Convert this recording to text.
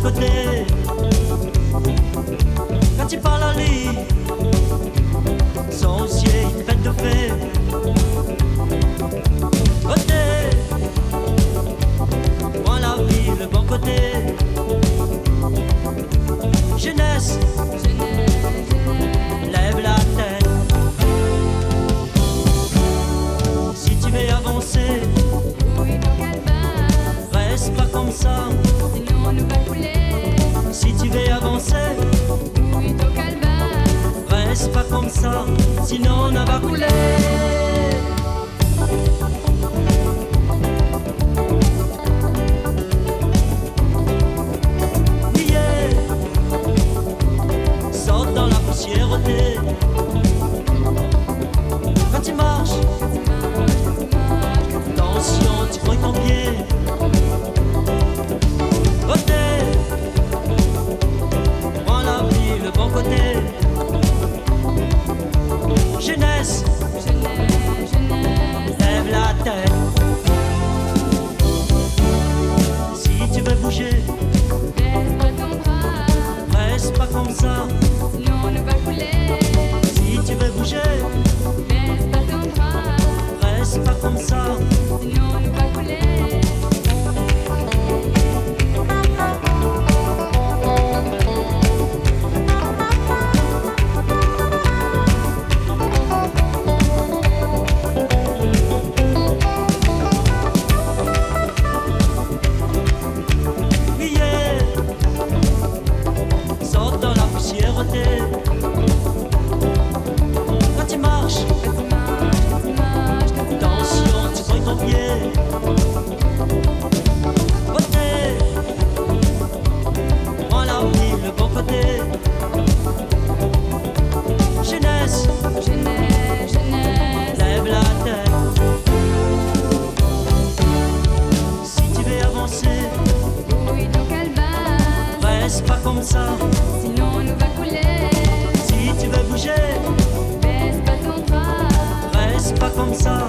côté. Quand il parle à lui, son ciel il fait de fait. Côté, moi la vie, le bon côté. Jeunesse, lève la tête. Si tu veux avancer, reste pas comme ça, sinon on nous va couler. si tu veux avancer, Oui, au calvaire. reste pas comme ça, sinon on va couler. Saute dans la poussièreté. Quand tu marches, attention, tu prends ton pied. Côté, prends la vie, le bon côté. Jeunesse, lève la tête. Si tu veux bouger, Baisse pas ton bras, reste pas comme ça. sinon on nous va couler. Si tu veux bouger, Baisse pas ton bras, reste pas comme ça. sinon on nous va couler. Saute dans la poussièreté. Quand tu marches, attention, tu prends ton pied. Côté, prends la vie, le bon côté. Jeunesse, lève la tête. Si tu veux avancer, Oui, au calvaire, reste pas comme ça. sinon on nous va couler. Si tu veux bouger, Baisse pas ton bras, reste pas comme ça.